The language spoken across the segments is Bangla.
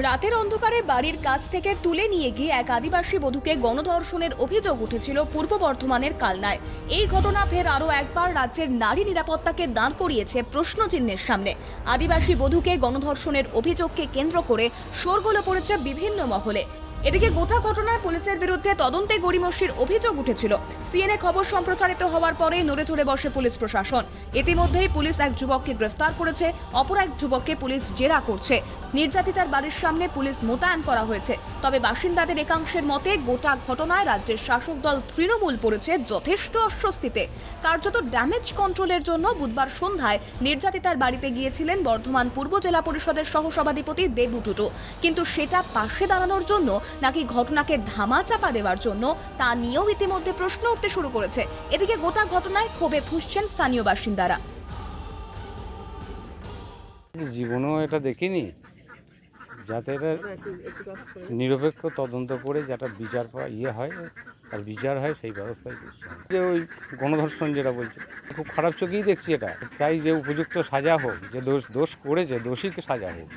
রাতের অন্ধকারে বাড়ির কাছ থেকে তুলে নিয়ে গিয়ে এক আদিবাসী বধূকে গণধর্ষণের অভিযোগ উঠেছিল পূর্ব বর্ধমানের কালনায়। এই ঘটনা ফের আরও একবার রাজ্যের নারী নিরাপত্তাকে দাঁড় করিয়েছে প্রশ্নচিহ্নের সামনে। আদিবাসী বধূকে গণধর্ষণের অভিযোগকে কেন্দ্র করে শোরগোল পড়েছে বিভিন্ন মহলে। এদিকে গোটা ঘটনায় পুলিশের বিরুদ্ধে তদন্তে গড়িমসির অভিযোগ উঠেছিল। সিএনএ খবর সম্প্রচারিত হওয়ার পরে নড়ে চড়ে বসে পুলিশ প্রশাসন। ইতিমধ্যেই পুলিশ এক যুবককে গ্রেফতার করেছে, অপর এক যুবককে পুলিশ জেরা করছে। নির্যাতিতার বাড়ির সামনে পুলিশ মোতায়েন করা হয়েছে। তবে বাসিন্দাদের একাংশের মতে গোটা ঘটনায় রাজ্যের শাসক দল তৃণমূল পড়েছে যথেষ্ট অস্বস্তিতে। কার্যত ড্যামেজ কন্ট্রোলের জন্য বুধবার সন্ধ্যায় নির্যাতিতার বাড়িতে গিয়েছিলেন বর্ধমান পূর্ব জেলা পরিষদের সহসভাধিপতি দেবু টুটু। কিন্তু সেটা পাশে দাঁড়ানোর জন্য নাকি ঘটনাকে ধামাচাপা দেওয়ার জন্য তা নিয়েও ইতিমধ্যে প্রশ্ন উঠতে শুরু করেছে। এদিকে গোটা ঘটনায় ক্ষোভে ফুঁসছেন স্থানীয় বাসিন্দারা। জীবনেও এটা দেখিনি, যাতে এটা নিরপেক্ষ তদন্ত করে যেটা বিচার হয় আর বিচার হয় সেই ব্যবস্থাই করছে। যে ওই গণধর্ষণ যেটা বলছে খুব খারাপ চোখেই দেখছি। এটা চাই যে উপযুক্ত সাজা হোক, যে দোষ করেছে দোষীকে সাজা হোক,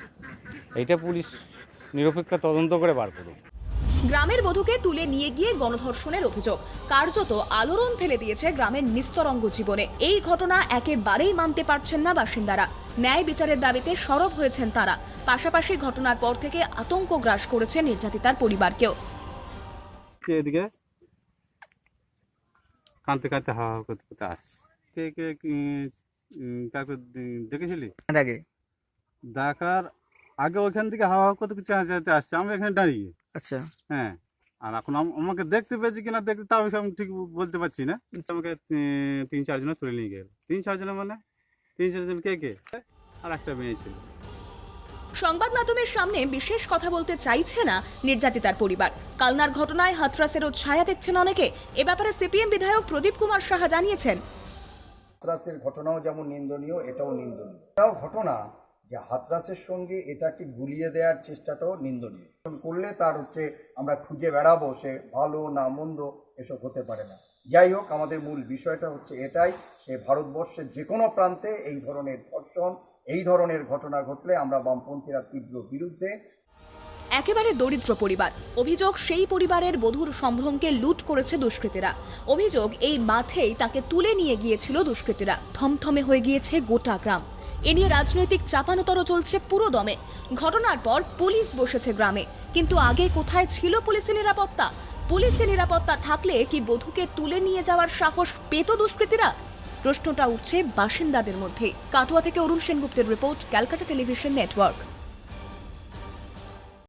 এইটা পুলিশ নিরপেক্ষ তদন্ত করে বার করুক। গ্রামের বধূকে তুলে নিয়ে গিয়ে গণধর্ষণের অভিযোগ কার্যত আলোড়ন ফেলে দিয়েছে গ্রামের নিস্তরঙ্গ জীবনে। এই ঘটনা একেবারেই মানতে পারছেন না বাসিন্দারা। ন্যায় বিচারের দাবিতে সরব হয়েছেন তারা। পাশাপাশি ঘটনার পর থেকে আতঙ্ক গ্রাস করেছে নির্যাতিতার পরিবারকেও। এদিকে কাঁদতে কাঁদতে হাওয়া করতে করতে আসছে। কে কে কাউকে দেখেছিলি? আগে দেখার আগে ওইখান থেকে হাওয়া করতে চাইতে আসছে, আমি এখানে দাঁড়িয়ে। আচ্ছা, হ্যাঁ, আর এখন আমাকে দেখতে পেয়েছি কিনা দেখতে তাও আমি ঠিক বলতে পারছি না। আমাকে 3-4 জন তুলে নিয়ে গেল। 3-4 জন মানে 3-4 জন কে আর একটা মেয়ে ছিল। সংবাদ মাধ্যমের সামনে বিশেষ কথা বলতে চাইছে না নির্যাতিতার পরিবার। কালনার ঘটনায় হাতরাসেরও ছায়া দেখছেন অনেকে। এ ব্যাপারে সিপিএম বিধায়ক প্রদীপ কুমার সাহা জানিয়েছেন, হাতরাসের ঘটনাও যেমন নিন্দনীয়, এটাও নিন্দনীয়। এটাও ঘটনা যে হাতরাসের সঙ্গে এটাকে গুলিয়ে দেওয়ার চেষ্টাটাও নিন্দনীয়। করলে তার আমরা খুঁজে বেড়াবো সে ভালো না মন্দ, এসব হতে পারে না। যাই হোক, আমাদের মূল বিষয়টা এটাই, সে ভারতবর্ষের যে কোনো প্রান্তে এই ধরনের ধর্ষণ, এই ধরনের ঘটনা ঘটলে আমরা বামপন্থীরা তীব্র বিরুদ্ধে। একেবারে দরিদ্র পরিবার। অভিযোগ সেই পরিবারের বধূর সম্ভ্রমকে লুট করেছে দুষ্কৃতীরা। অভিযোগ এই মাঠেই তাকে তুলে নিয়ে গিয়েছিল দুষ্কৃতীরা। থমথমে হয়ে গিয়েছে গোটা গ্রাম। এ নিয়ে রাজনৈতিক চাপানোতর চলছে পুরো দমে। ঘটনার পর পুলিশ বসেছে গ্রামে, কিন্তু আগে কোথায় ছিল পুলিশের নিরাপত্তা? পুলিশের নিরাপত্তা থাকলে কি বধূকে তুলে নিয়ে যাওয়ার সাহস পেত দুষ্কৃতীরা? প্রশ্নটা উঠছে বাসিন্দাদের মধ্যে। কাটোয়া থেকে অরুণ সেনগুপ্তের রিপোর্ট, ক্যালকাটা টেলিভিশন নেটওয়ার্ক।